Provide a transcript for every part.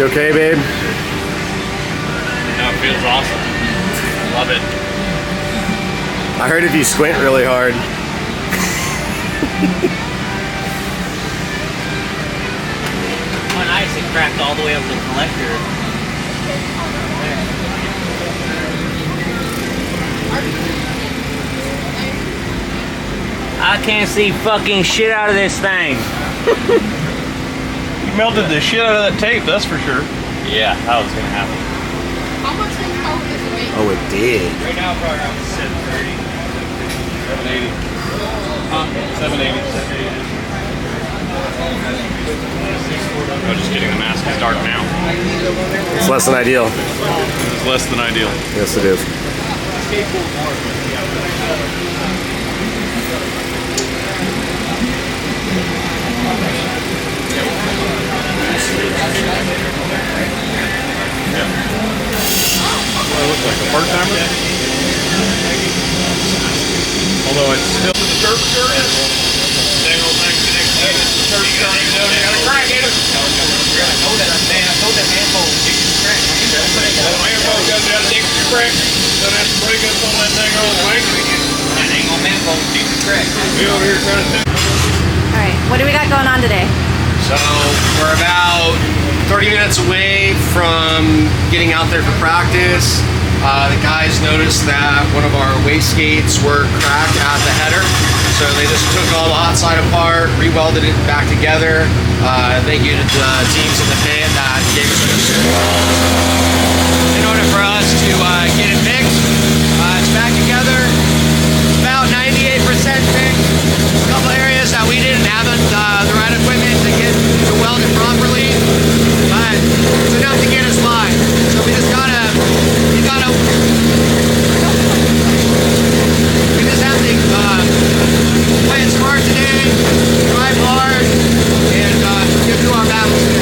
You okay, babe? No, it feels awesome. Love it. I heard if you squint really hard. On ice, it cracked all the way up to the collector. I can't see fucking shit out of this thing. You melted the shit out of that tape, that's for sure. Yeah, that was gonna happen. How much is this weight? Oh, it did. Right now, probably around 730. 780. 780. I'm just kidding, the mask is dark now. It's less than ideal. It's less than ideal. Yes, it is. What do I look like, a part-timer? Although it's still the turf shirt. Dang old thing, the next day, it's the turf shirt. You know, they got a crack in it. I told that manhole, dig your crack. That manhole goes down, dig your crack. Don't have to break up on that dang old thing. That dang old manhole, dig your crack. We over here trying to... Alright, what do we got going on today? So we're about 30 minutes away from getting out there for practice. The guys noticed that one of our wastegates were cracked at the header. So they just took all the hot side apart, re-welded it back together. Thank you to the teams in the pit that gave us this in order for us to get it fixed. It's back together, about 98% fixed. A couple areas that we didn't have the right equipment to get to weld it properly, but it's enough to get us by. So we just have to play it smart today, drive hard, and get through our battles today.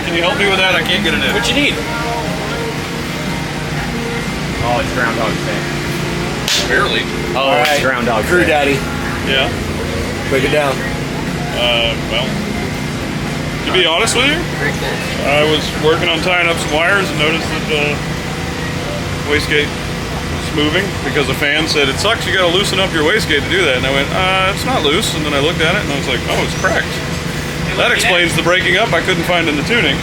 Can you help me with that? I can't get it in. What you need? Oh, it's Groundhog Day. Barely. Oh, right. It's Groundhog Day. Crew Daddy. Yeah. Break it down. Well, to be honest with you, I was working on tying up some wires and noticed that the wastegate was moving because the fan said, it sucks, you gotta loosen up your wastegate to do that. And I went, it's not loose. And then I looked at it and I was like, oh, it's cracked. That explains the breaking up I couldn't find in the tuning.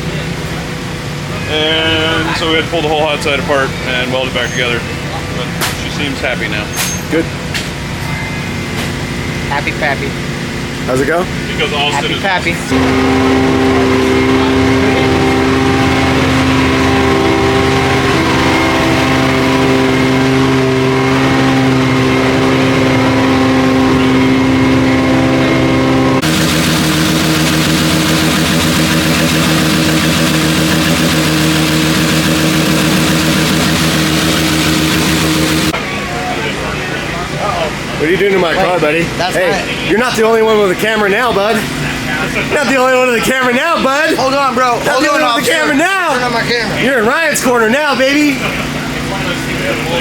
And so we had to pull the whole hot side apart and weld it back together. But she seems happy now. Good. Happy Pappy. How's it go? Because Austin Happy is... Pappy. What are you doing to my car, buddy? Hey, you're not the only one with a camera now, bud. You're not the only one with a camera now, bud. Hold on, bro. Not the only one with a camera now. Turn on my camera. You're in Ryan's corner now, baby.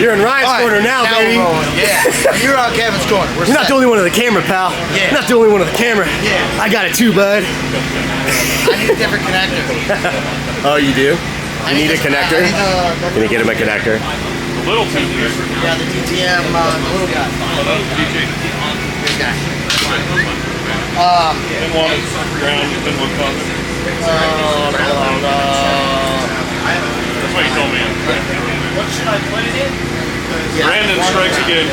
You're in Ryan's corner now, baby. Yeah. You're on Kevin's corner. You're not the only one with a camera, pal. Yeah. You're not the only one with a camera. Yeah. I got it too, bud. I need a different connector. Oh, you do? You need a connector? Can you get him a connector? A little too deep. Yeah, the DTM, the little guy. This guy. Didn't want it ground, didn't want coffee. That's what he told me. What should I put it in? Brandon strikes again.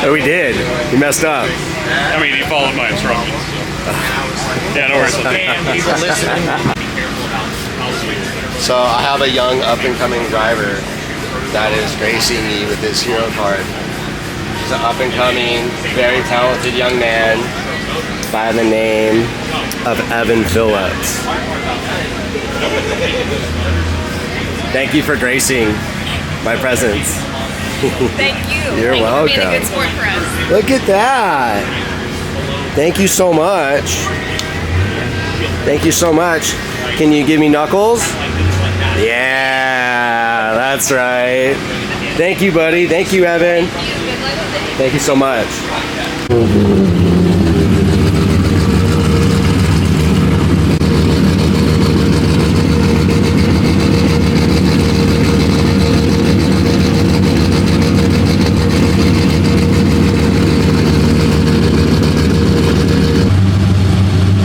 Oh, he did. He messed up. I mean, he followed my instructions. So. Yeah, no worries. Damn, people listening. Be careful about So I have a young up-and-coming driver that is gracing me with his hero card. He's an up-and-coming, very talented young man by the name of Evan Phillips. Thank you for gracing my presence. Thank you. You're Thank welcome. you for being a good sport for us. Look at that. Thank you so much. Thank you so much. Can you give me knuckles? Yeah, that's right. Thank you, buddy. Thank you, Evan. Thank you so much.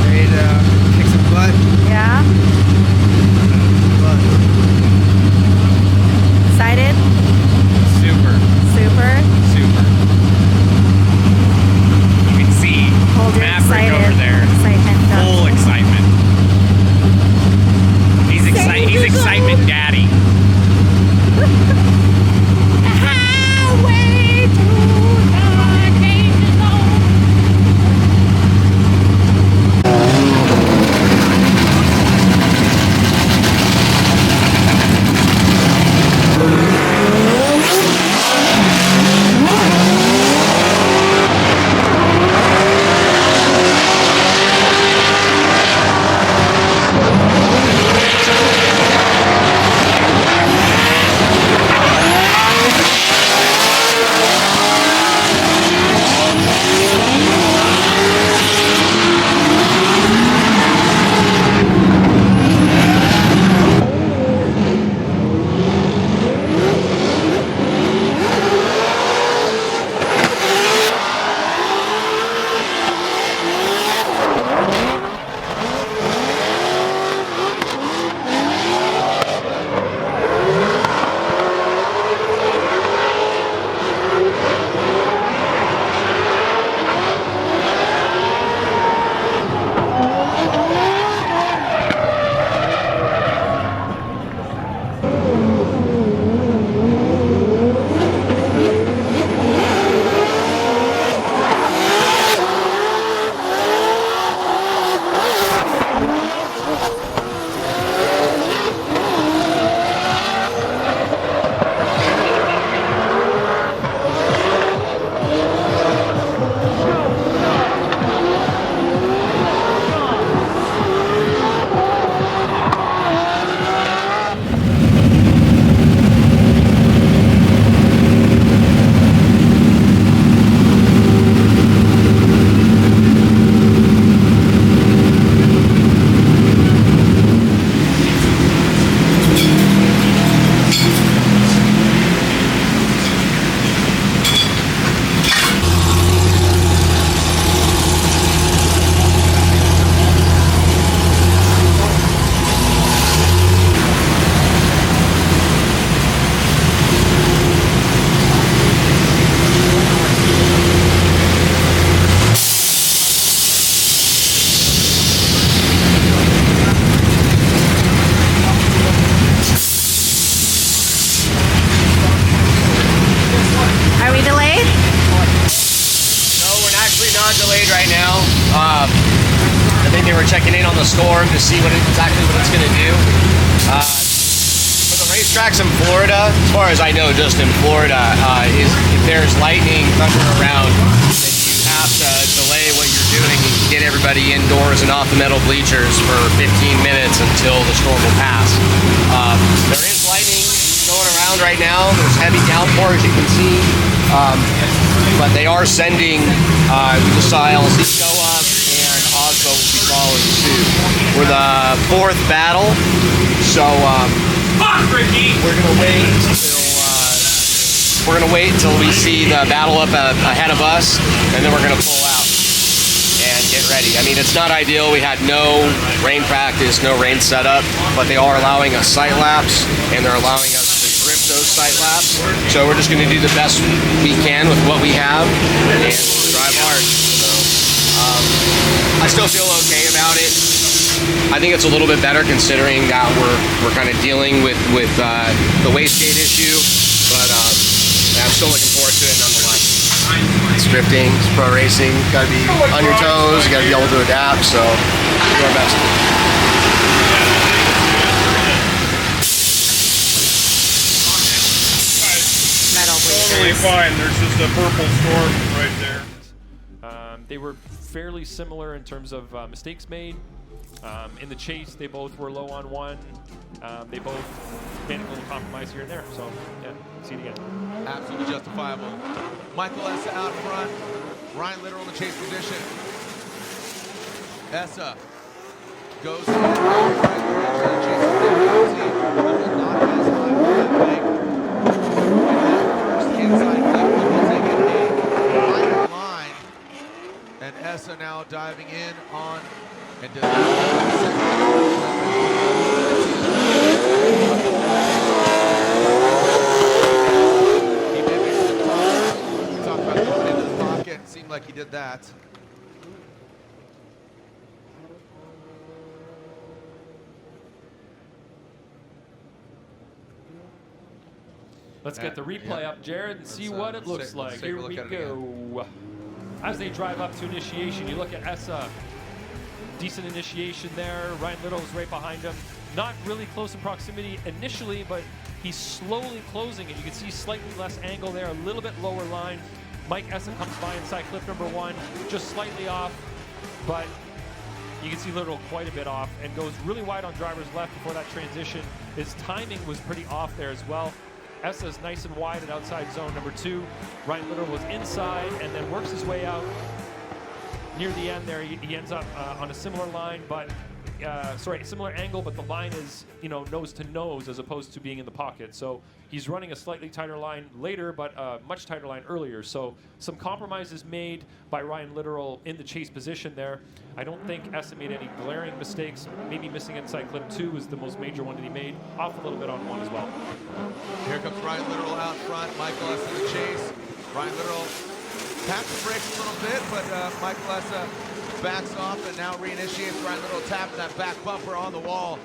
Ready to kick some butt? Yeah. Excited? Super, Super. super. You can see Hold your Maverick excited over there. excitement up. Full excitement. He's excitement daddy. Highway to the danger zone. Are we delayed? No, we're actually not delayed right now. I think they were checking in on the storm to see exactly what it's going to do. For the racetracks in Florida, as far as I know, just in Florida, is if there's lightning, thunder around, then you have to delay what you're doing and get everybody indoors and off the metal bleachers for 15 minutes until the storm will pass. There is lightning going around right now. There's heavy downpour, as you can see. But they are sending, we just saw LC go up, and Osmo will be following suit. We're the fourth battle, so we're gonna wait until we see the battle up ahead of us, and then we're gonna pull out and get ready. I mean, it's not ideal. We had no rain practice, no rain setup, but they are allowing us sight laps, and they're allowing us to grip those sight laps. So we're just going to do the best we can with what we have and drive hard. So I still feel okay about it. I think it's a little bit better considering that we're kind of dealing with the wastegate issue, but yeah, I'm still looking forward to it nonetheless. It's drifting, it's pro racing, gotta be on your toes, you gotta be able to adapt, so do our best. Metal Totally bleachers. fine. There's just a purple storm right there. They were fairly similar in terms of mistakes made. In the chase, they both were low on one. They both made a little compromise here and there. So, yeah, see it again. Absolutely justifiable. Michael Essa out front. Ryan Literal in the chase position. Essa goes in. Ryan Literal in the chase position. Literal not as high on that bank. And that first inside clip will take it a lighter line. And Essa now diving in on and does he mimics the top. We talked about going into the pocket. It seemed like he did that. Let's get the replay Yeah. up, Jared, and see Let's, what it looks let's like. take a Here look we at it go. As they drive up to initiation, you look at Essa. Decent initiation there. Ryan Little is right behind him. Not really close in proximity initially, but he's slowly closing it. You can see slightly less angle there, a little bit lower line. Mike Essa comes by inside clip number one, just slightly off, but you can see Little quite a bit off and goes really wide on driver's left before that transition. His timing was pretty off there as well. Essa's nice and wide at outside zone number two. Ryan Little was inside and then works his way out. Near the end there, he ends up on a similar line, but similar angle, but the line is, nose to nose as opposed to being in the pocket. So he's running a slightly tighter line later, but a much tighter line earlier. So some compromises made by Ryan Literal in the chase position there. I don't think Essa made any glaring mistakes. Maybe missing inside clip two was the most major one that he made. Off a little bit on one as well. Here comes Ryan Literal out front. Michael Essa in the chase. Ryan Literal taps the brakes a little bit, but Michael Essa backs off and now reinitiates. Ryan Little tapping that back bumper on the wall.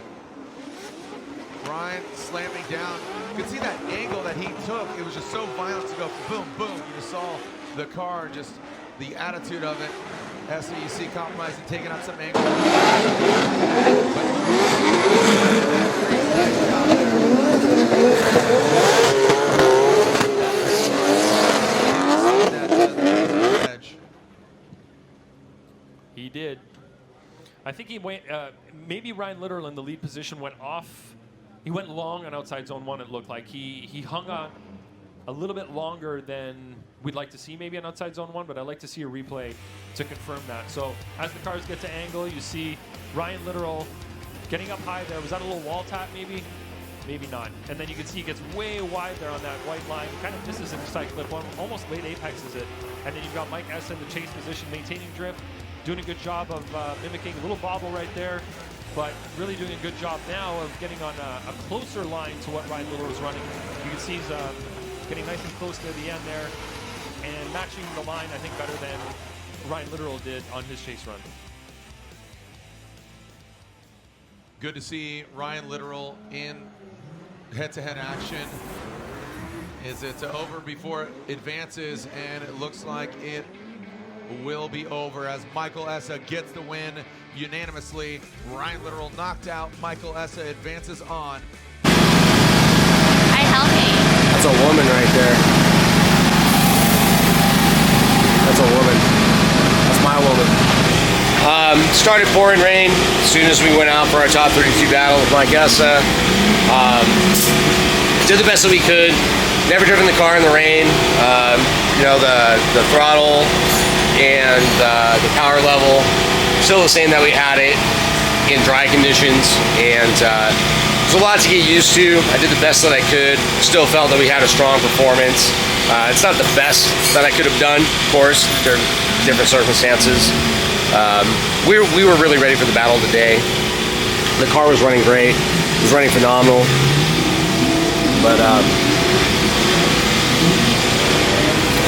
Ryan slamming down. You can see that angle that he took. It was just so violent to go boom, boom. You just saw the car, just the attitude of it. Essa, you see compromising, taking up some angle. He did. I think he went, maybe Ryan Literal in the lead position went off. He went long on outside zone one, it looked like. He hung on a little bit longer than we'd like to see maybe on outside zone one, but I'd like to see a replay to confirm that. So as the cars get to angle, you see Ryan Literal getting up high there. Was that a little wall tap maybe? Maybe not. And then you can see he gets way wide there on that white line. Kind of misses inside clip one, almost late apexes it. And then you've got Mike Essa in the chase position, maintaining drift, doing a good job of mimicking a little bobble right there, but really doing a good job now of getting on a closer line to what Ryan Little was running. You can see he's getting nice and close to the end there and matching the line, I think, better than Ryan Literal did on his chase run. Good to see Ryan Literal in head-to-head action. Is it over before it advances? And it looks like it will be over as Michael Essa gets the win unanimously. Ryan Literal knocked out. Michael Essa advances on. Hi, Helgi. That's a woman right there. That's a woman. That's my woman. Started pouring rain as soon as we went out for our top 32 battle with Mike Essa. Did the best that we could. Never driven the car in the rain. The throttle and the power level still the same that we had it in dry conditions, and there's a lot to get used to. I did the best that I could. Still felt that we had a strong performance. It's not the best that I could have done, of course. There are different circumstances. We were really ready for the battle today. The car was running great. It was running phenomenal. But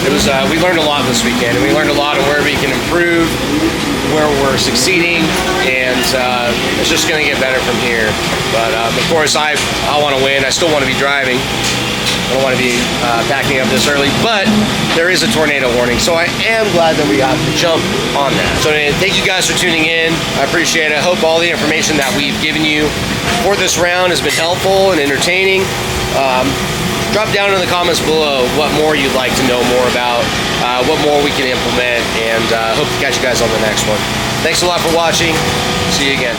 it was we learned a lot this weekend, and we learned a lot of where we can improve, where we're succeeding, and it's just going to get better from here. But of course, I want to win. I still want to be driving. I don't want to be backing up this early, but there is a tornado warning, so I am glad that we got to jump on that. So thank you guys for tuning in. I appreciate it. I hope all the information that we've given you for this round has been helpful and entertaining. Drop down in the comments below what more you'd like to know more about, what more we can implement, and hope to catch you guys on the next one. Thanks a lot for watching. See you again.